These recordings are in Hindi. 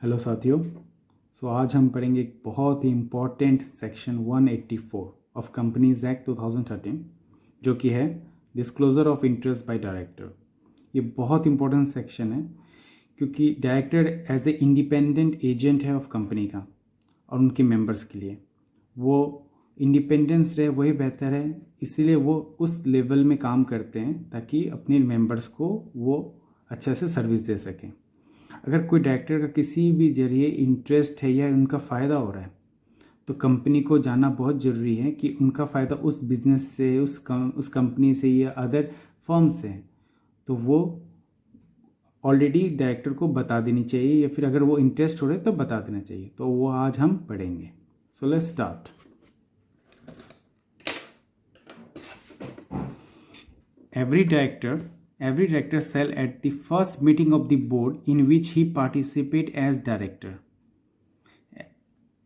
हेलो साथियों। आज हम पढ़ेंगे एक बहुत ही important section 184 of companies act 2013 जो कि है disclosure of interest by director. ये बहुत इंपॉर्टेंट सेक्शन है क्योंकि director as a independent agent है ऑफ कंपनी का और उनके मेंबर्स के लिए वो इंडिपेंडेंस रहे वही बेहतर है। इसीलिए वो उस लेवल में काम करते हैं ताकि अपने मेंबर्स को वो अच्छे से सर्विस दे सकें। अगर कोई डायरेक्टर का किसी भी जरिए इंटरेस्ट है या उनका फ़ायदा हो रहा है तो कंपनी को जानना बहुत ज़रूरी है कि उनका फ़ायदा उस बिज़नेस से उस कंपनी से या अदर फर्म से है, तो वो ऑलरेडी डायरेक्टर को बता देनी चाहिए या फिर अगर वो इंटरेस्ट हो रहे तो बता देना चाहिए। तो वो आज हम पढ़ेंगे। So let's start. Every director shall at the first meeting of the board in which he participate as director,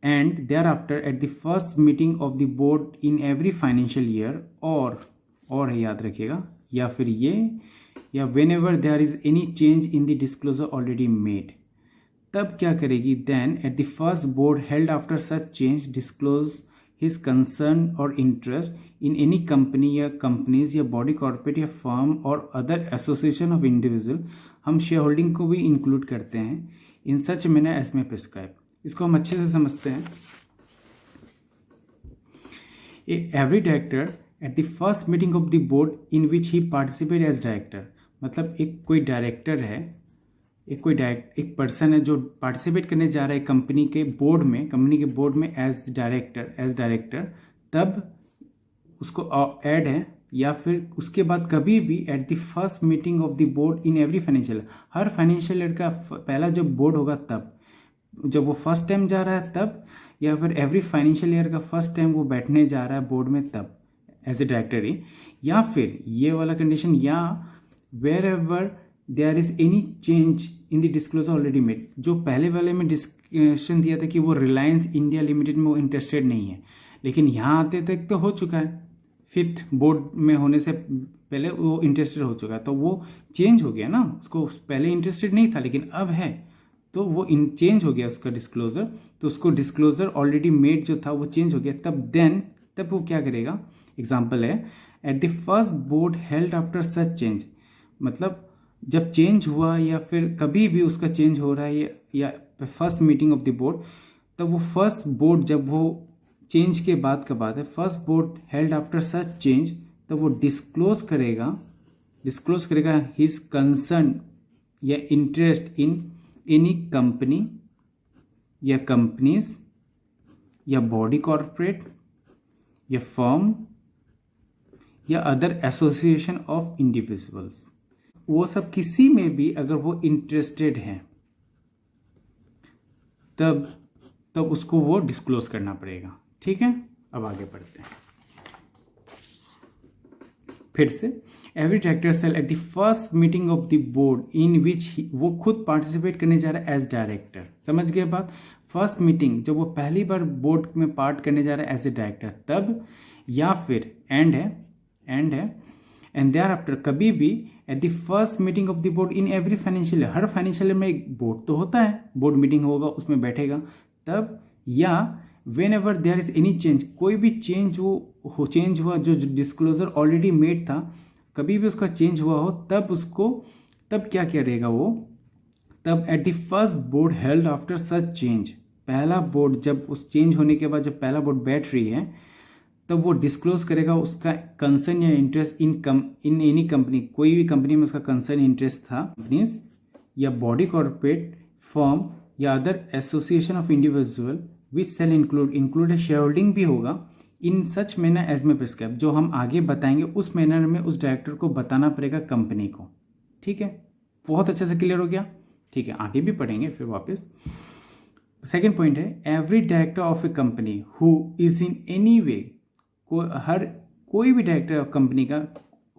and thereafter at the first meeting of the board in every financial year और है याद रखिएगा या फिर ये या whenever there is any change in the disclosure already made, तब क्या करेगी? Then at the first board held after such change disclose his concern or interest in any company या companies या body corporate या firm और other association of individual। हम शेयर होल्डिंग को भी इंक्लूड करते हैं इन सच मैनर एज में प्रिस्क्राइब। इसको हम अच्छे से समझते हैं। Every director at the first meeting of the board in which he participate as director, मतलब एक कोई डायरेक्टर है, एक पर्सन है जो पार्टिसिपेट करने जा रहा है कंपनी के बोर्ड में एज डायरेक्टर, तब उसको ऐड है या फिर उसके बाद कभी भी eight the first meeting of the board in every financial, her financial year का पहला जब बोर्ड होगा तब, जब वो फर्स्ट टाइम जा रहा है तब, या फिर एवरी फाइनेंशियल ईयर का फर्स्ट टाइम वो बैठने जा रहा है बोर्ड में तब एज ए डायरेक्टर ही, या फिर ये वाला कंडीशन, या wherever there is any change in the disclosure already made. जो पहले वाले में डिस्कशन दिया था कि वो रिलायंस इंडिया लिमिटेड में वो इंटरेस्टेड नहीं है, लेकिन यहाँ आते तक तो हो चुका है, फिफ्थ बोर्ड में होने से पहले वो इंटरेस्टेड हो चुका है, तो वो चेंज हो गया ना। उसको पहले इंटरेस्टेड नहीं था लेकिन अब है, तो वो चेंज हो गया उसका डिस्क्लोजर, तो उसको डिस्क्लोजर ऑलरेडी मेड जो था वो चेंज हो गया। तब वो क्या करेगा? एग्जाम्पल है eight the first board held after such change, मतलब जब चेंज हुआ या फिर कभी भी उसका चेंज हो रहा है या first meeting of the board, तब वो फर्स्ट बोर्ड, जब वो चेंज के बाद का बात है, first board held after such change, तब वो डिस्क्लोज करेगा हिज कंसर्न या इंटरेस्ट इन एनी कंपनी या कंपनीज या बॉडी कॉर्पोरेट या फर्म या अदर एसोसिएशन ऑफ इंडिविजुअल्स। वो सब किसी में भी अगर वो इंटरेस्टेड हैं तब उसको वो डिस्क्लोज करना पड़ेगा। ठीक है, अब आगे बढ़ते हैं। फिर से every director shall at the first meeting of the board in which वो खुद पार्टिसिपेट करने जा रहा है एज डायरेक्टर। समझ गए बात? फर्स्ट मीटिंग जब वो पहली बार बोर्ड में पार्ट करने जा रहा है एज ए डायरेक्टर तब, या फिर एंड है एंड देयर आफ्टर कभी भी eight the first meeting of the board in every financial year, her financial year में एक बोर्ड तो होता है, बोर्ड मीटिंग होगा उसमें बैठेगा तब, या whenever there is any change, कोई भी चेंज हुआ जो डिस्क्लोजर ऑलरेडी मेड था, कभी भी उसका चेंज हुआ हो तब क्या करेगा वो? तब eight the first board held after such change, पहला बोर्ड जब उस चेंज होने के बाद जब पहला बोर्ड बैठ रही है तब वो डिस्क्लोज करेगा उसका कंसर्न या इंटरेस्ट इन एनी कंपनी, कोई भी कंपनी में उसका कंसर्न इंटरेस्ट था, कंपनीज या बॉडी कॉर्पोरेट फर्म या other association of individual which shall include share holding भी होगा इन सच मैनर एज में प्रिस्क्राइब। जो हम आगे बताएंगे उस मैनर में उस डायरेक्टर को बताना पड़ेगा कंपनी को। ठीक है, बहुत अच्छे से क्लियर हो गया। ठीक है, आगे भी पढ़ेंगे फिर वापस। सेकेंड पॉइंट है every director of A company who is in any way, कोई भी डायरेक्टर ऑफ कंपनी का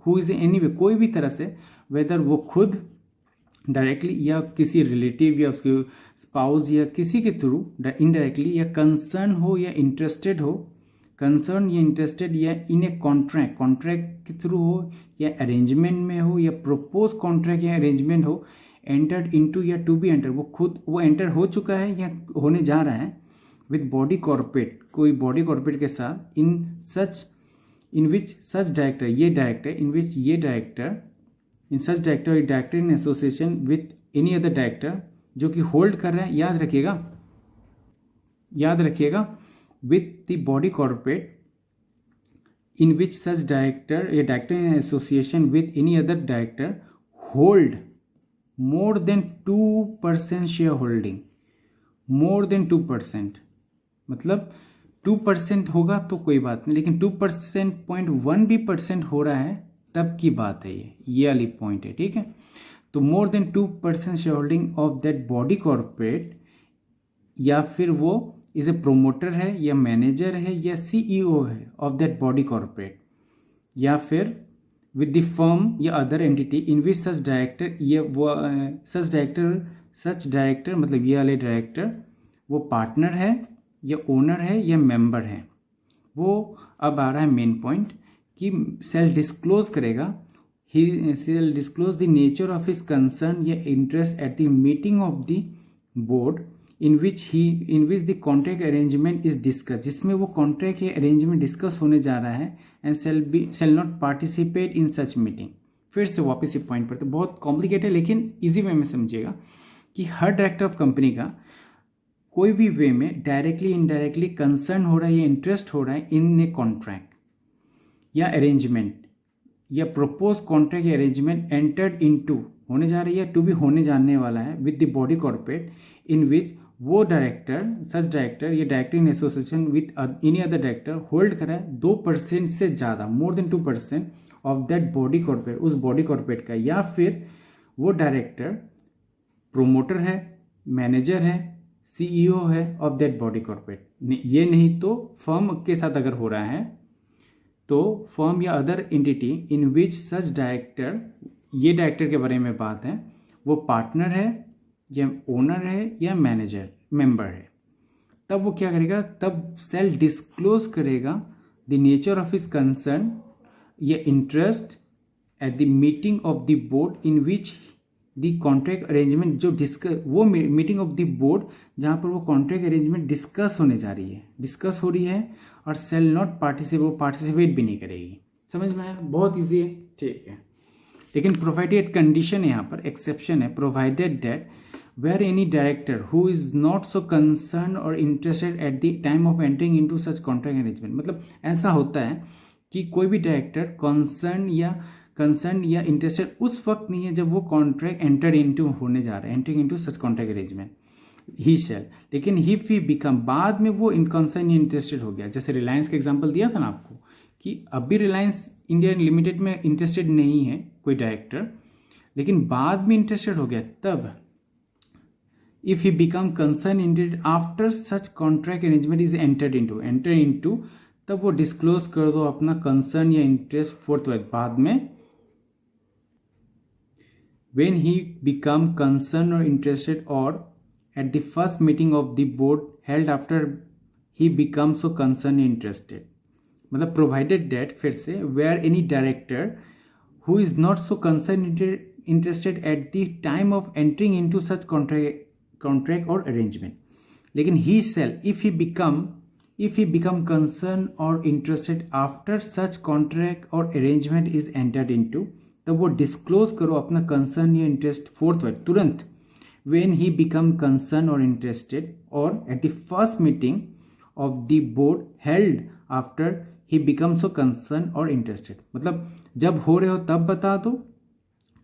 हु इज एनी वे, कोई भी तरह से, वेदर वो खुद डायरेक्टली या किसी रिलेटिव या उसके स्पाउस या किसी के थ्रू इनडायरेक्टली, या कंसर्न हो या इंटरेस्टेड या इन ए कॉन्ट्रैक्ट के थ्रू हो या अरेंजमेंट में हो या प्रपोज कॉन्ट्रैक्ट या अरेंजमेंट हो एंटर्ड इनटू या टू बी एंटर, वो एंटर हो चुका है या होने जा रहा है विद बॉडी कॉर्पोरेट, कोई बॉडी कॉर्पोरेट के साथ, इन विच सच डायरेक्टर, ये डायरेक्टर, इन विच ये director, in such director, director in association with any other director, जो कि होल्ड कर रहा है, याद रखिएगा with the body corporate in which such director, a director in association with any other director hold more than 2% shareholding, more than 2%, मतलब 2% होगा तो कोई बात नहीं, लेकिन 2%.1 भी % हो रहा है तब की बात है, ये वाली पॉइंट है, ठीक है। तो more than 2% share holding of that body corporate, या फिर वो इज ए प्रोमोटर है या मैनेजर है या सीईओ है ऑफ दैट बॉडी कॉर्पोरेट, या फिर विद द फर्म या अदर एंटिटी इन विच सच डायरेक्टर, ये वो सच डायरेक्टर मतलब ये वाले डायरेक्टर वो पार्टनर है या ओनर है या मेंबर है। वो अब आ रहा है मेन पॉइंट कि सेल डिस्क्लोज करेगा, he shall disclose the nature of his concern या interest at the meeting of the board in which the contract arrangement is discussed, जिसमें वो कॉन्ट्रैक्ट या अरेंजमेंट डिस्कस होने जा रहा है, and shall not participate in such meeting। फिर से वापस ये पॉइंट पर, तो बहुत कॉम्प्लिकेटेड लेकिन इजी वे में समझिएगा कि हर डायरेक्टर ऑफ कंपनी का कोई भी वे में डायरेक्टली इनडायरेक्टली कंसर्न हो रहा है या इंटरेस्ट हो रहा है इन ए कॉन्ट्रैक्ट या अरेंजमेंट या प्रपोज कॉन्ट्रैक्ट या अरेंजमेंट एंटर्ड इनटू, होने जा रही है, टू भी होने जाने वाला है, with the body corporate in which वो डायरेक्टर, सच डायरेक्टर या director in association with any other director hold करा है 2% से ज़्यादा, more than 2% of that body corporate, उस बॉडी कॉर्पोरेट का, या फिर वो डायरेक्टर प्रोमोटर है, मैनेजर है, सीईओ है ऑफ दैट बॉडी कॉर्पोरेट। ये नहीं तो फर्म के साथ अगर हो रहा है तो फर्म या अदर एंटिटी इन विच सच डायरेक्टर, ये डायरेक्टर के बारे में बात है, वो पार्टनर है या ओनर है या मैनेजर मेंबर है, तब वो क्या करेगा, तब सेल डिस्क्लोज करेगा the nature of his concern या interest at the meeting of the board in which the contract arrangement, जो डिस्कस, वो मीटिंग ऑफ द बोर्ड जहाँ पर वो कॉन्ट्रैक्ट अरेंजमेंट डिस्कस होने जा रही है, डिस्कस हो रही है, और सेल नॉट पार्टिसिपेट, वो पार्टिसिपेट भी नहीं करेगी। समझ में आया, बहुत ईजी है, ठीक है। लेकिन प्रोवाइडेड कंडीशन है, यहाँ पर एक्सेप्शन है, provided that where any director who is not so concerned or interested at the time of entering into such contract arrangement, मतलब ऐसा होता है कि कोई भी डायरेक्टर कंसर्न या इंटरेस्टेड उस वक्त नहीं है जब वो कॉन्ट्रैक्ट एंटर इनटू होने जा रहा है, entering into such contract arrangement, he shall, लेकिन इफ ही बिकम, बाद में वो कंसर्न या इंटरेस्टेड हो गया, जैसे रिलायंस का एग्जांपल दिया था ना आपको कि अभी रिलायंस इंडिया लिमिटेड में इंटरेस्टेड नहीं है कोई डायरेक्टर, लेकिन बाद में इंटरेस्टेड हो गया, तब if he become concerned interested after such contract arrangement is entered into, तब वो डिस्क्लोज कर दो अपना कंसर्न या इंटरेस्ट फोर्थ बाद में, when he become concerned or interested or at the first meeting of the board held after he becomes so concerned and interested, मतलब provided that, फिर से, where any director who is not so concerned interested at the time of entering into such contract or arrangement, लेकिन he shall, if he become concerned or interested after such contract or arrangement is entered into, तब वो डिस्क्लोज करो अपना कंसर्न या इंटरेस्ट फोर्थ तुरंत, when he become concerned or interested or at the first meeting of the board held after he becomes so concerned or interested, मतलब जब हो रहे हो तब बता दो,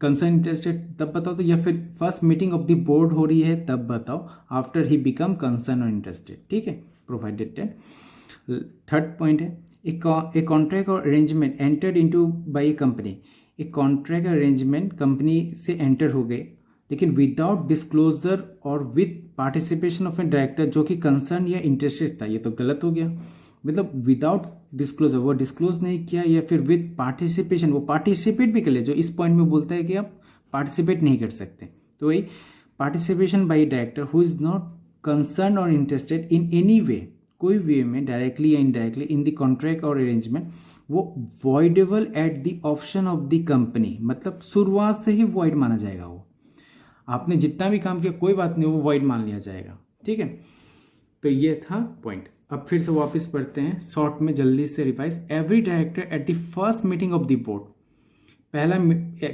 कंसर्न इंटरेस्टेड तब बताओ तो, या फिर first meeting of the board हो रही है तब बताओ, आफ्टर ही बिकम कंसर्न और इंटरेस्टेड, ठीक है, प्रोवाइडेड दैट। थर्ड पॉइंट है, ए कॉन्ट्रैक्ट और अरेंजमेंट एंटर्ड इनटू बाय ए कंपनी, एक कॉन्ट्रैक्ट अरेंजमेंट कंपनी से एंटर हो गए, लेकिन विदाउट डिस्क्लोजर और with participation of A director जो कि कंसर्न या इंटरेस्टेड था, ये तो गलत हो गया, मतलब विदाउट डिस्क्लोजर, वो डिस्क्लोज नहीं किया, या फिर विद पार्टिसिपेशन, वो पार्टिसिपेट भी कर ले, जो इस पॉइंट में बोलता है कि आप पार्टिसिपेट नहीं कर सकते, तो वही participation by director who is not concern और इंटरेस्टेड इन एनी वे, कोई वे में डायरेक्टली या इनडायरेक्टली इन द कॉन्ट्रैक्ट और अरेंजमेंट, वो voidable at the option of the company, मतलब शुरुआत से ही वॉइड माना जाएगा वो, आपने जितना भी काम किया कोई बात नहीं, वो वॉइड मान लिया जाएगा। ठीक है, तो ये था पॉइंट। अब फिर से वापस पढ़ते हैं शॉर्ट में, जल्दी से revise. Every director at the first meeting of the board, पहला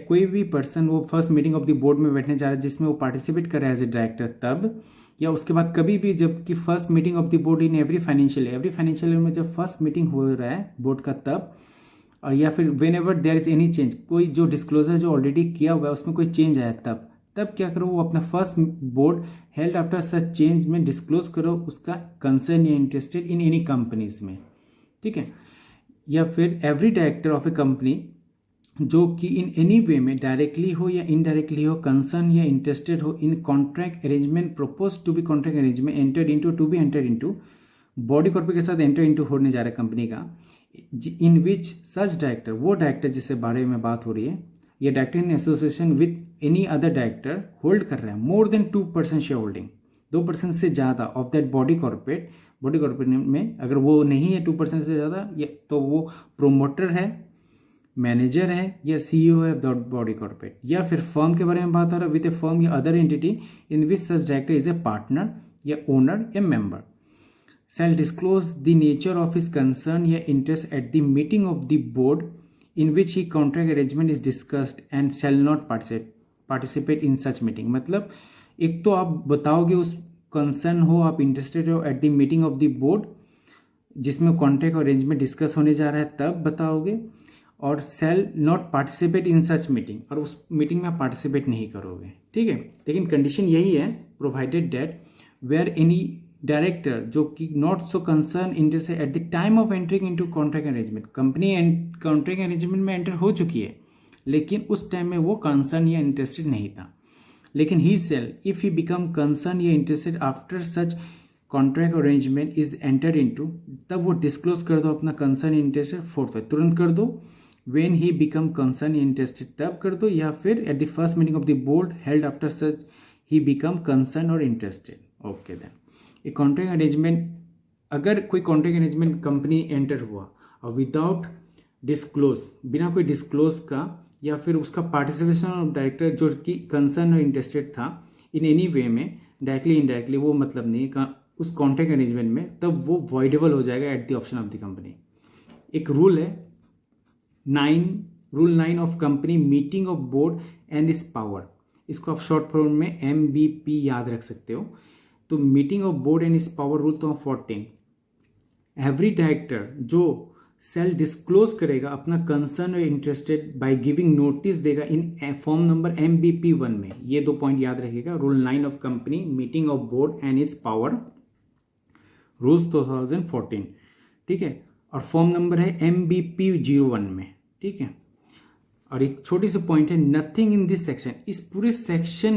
कोई भी पर्सन वो first meeting of the board में बैठने जा रहा है जिसमें वो पार्टिसिपेट कर रहा है एज ए डायरेक्टर, तब या उसके बाद कभी भी, जबकि first meeting of the board in every financial year में जब फर्स्ट मीटिंग हो रहा है बोर्ड का तब, और या फिर whenever there is any change, कोई जो डिस्क्लोजर जो ऑलरेडी किया हुआ है उसमें कोई चेंज आया तब क्या करो, वो अपना first board held after such change में डिस्क्लोज करो उसका कंसर्न या इंटरेस्टेड इन एनी कंपनीज में। ठीक है, या फिर every director of A company जो कि इन एनी वे में डायरेक्टली हो या इनडायरेक्टली हो कंसर्न या इंटरेस्टेड हो in contract arrangement propose to be contract arrangement entered into to be entered into, body corporate के साथ एंटर इनटू होने जा रहा है कंपनी का, इन विच सच डायरेक्टर, वो डायरेक्टर जिससे बारे में बात हो रही है, या director in association with any other director hold कर रहा है मोर देन 2% शेयर होल्डिंग, 2% से ज़्यादा ऑफ दैट बॉडी कॉर्पोरेट में, अगर वो नहीं है 2% से ज़्यादा, तो वो प्रोमोटर है, मैनेजर है, या CEO है बॉडी कॉर्पोरेट, या फिर फर्म के बारे में बात आ रहा है विद ए फर्म या other entity in which such director is a partner या ओनर या member, shall disclose the nature of his concern या interest at the meeting of the board in which he contract arrangement is discussed and shall not participate in such meeting। मतलब एक तो आप बताओगे उस कंसर्न हो, आप इंटरेस्टेड हो at the meeting of the board जिसमें कॉन्ट्रैक्ट अरेंजमेंट डिस्कस होने जा रहा है तब बताओगे, और shall not participate in such meeting, और उस मीटिंग में आप पार्टिसिपेट नहीं करोगे। ठीक है, लेकिन कंडीशन यही है, provided that where any director जो कि not so concern interest at the time of entering into contract arrangement, company contract arrangement में एंटर हो चुकी है लेकिन उस टाइम में वो कंसर्न या इंटरेस्टेड नहीं था, लेकिन he shall if he become concern या interested after such contract arrangement is entered into, तब वो डिस्क्लोज कर दो अपना कंसर्न इंटरेस्टेड, फोर्थ तुरंत कर दो, वेन ही बिकम कंसर्न या इंटरेस्टेड तब कर दो, या फिर at the first meeting of the board held after such he become concern और interested. Okay then a contract arrangement, अगर कोई कॉन्ट्रैक्ट अरेंजमेंट कंपनी एंटर हुआ और विदाउट डिस्क्लोज, बिना कोई डिस्क्लोज का, या फिर उसका पार्टिसिपेशन ऑफ डायरेक्टर जो कि कंसर्न और इंटरेस्टेड था इन एनी वे में डायरेक्टली इनडायरेक्टली, वो मतलब नहीं उस कॉन्ट्रैक्ट अरेंजमेंट में, तब वो वॉइडेबल हो जाएगा at the option of the company. एक रूल है rule 9 of company meeting of board and इस पावर, इसको आप शॉर्ट फॉर्म में MBP याद रख सकते हो। तो मीटिंग ऑफ बोर्ड एंड इस पावर रूल तो 14, एवरी डायरेक्टर जो सेल डिस्क्लोज करेगा अपना कंसर्न और इंटरेस्टेड बाय गिविंग नोटिस देगा इन फॉर्म नंबर MBP1 में, ये 2 पॉइंट याद रखिएगा। Rule 9 of company meeting of board and इस पावर रूल्स 2014, ठीक है, और फॉर्म नंबर है MBP01 में। ठीक है, और एक छोटी सी पॉइंट है, नथिंग इन दिस सेक्शन, इस पूरे सेक्शन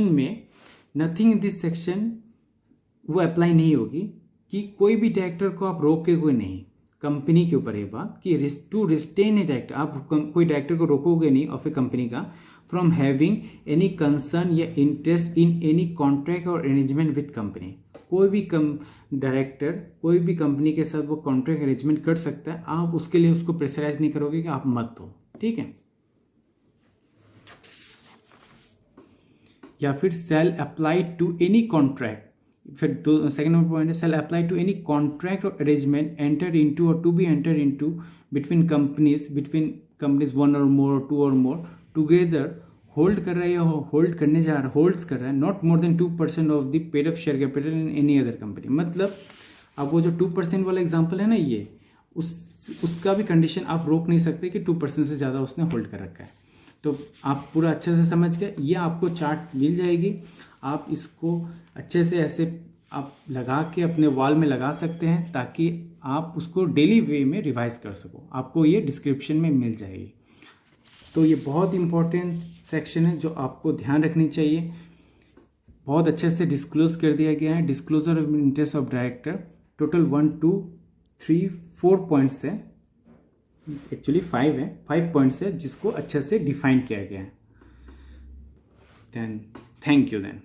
में नथिंग इन दिस सेक्शन वो अप्लाई नहीं होगी कि कोई भी डायरेक्टर को आप रोके कोई नहीं, कंपनी के ऊपर ये बात कि टू रिस्टेन ए डायरेक्टर, आप कोई डायरेक्टर को रोकोगे नहीं ऑफ ए कंपनी का फ्रॉम हैविंग एनी कंसर्न या इंटरेस्ट इन एनी कॉन्ट्रैक्ट और अरेंजमेंट विद कंपनी। कोई भी डायरेक्टर कोई भी कंपनी के साथ वो कॉन्ट्रैक्ट अरेंजमेंट कर सकता है, आप उसके लिए उसको प्रेशराइज नहीं करोगे कि आप मत हो। ठीक है, या फिर shall apply to any contract, फिर सेकंड नंबर पॉइंट है shall apply to any contract और अरेंजमेंट एंटर इनटू और to be enter into between companies one और मोर, टू और मोर टुगेदर, होल्ड कर रहा है या होल्ड करने जा रहा है, होल्ड्स कर रहा है not more than 2% of the paid up share capital in any other company. मतलब अब वो जो 2% वाला एग्जांपल है ना, ये उसका भी कंडीशन आप रोक नहीं सकते कि 2% से ज़्यादा उसने होल्ड कर रखा है। तो आप पूरा अच्छे से समझ गए, ये आपको चार्ट मिल जाएगी, आप इसको अच्छे से ऐसे आप लगा के अपने वॉल में लगा सकते हैं ताकि आप उसको डेली वे में रिवाइज कर सको, आपको ये डिस्क्रिप्शन में मिल जाएगी। तो ये बहुत इंपॉर्टेंट सेक्शन है जो आपको ध्यान रखनी चाहिए, बहुत अच्छे से डिस्क्लोज कर दिया गया है। Disclosure of interest of director total 1 2 3 4 points है, एक्चुअली 5 है, 5 पॉइंट्स है जिसको अच्छे से डिफाइन किया गया है। Then thank you then.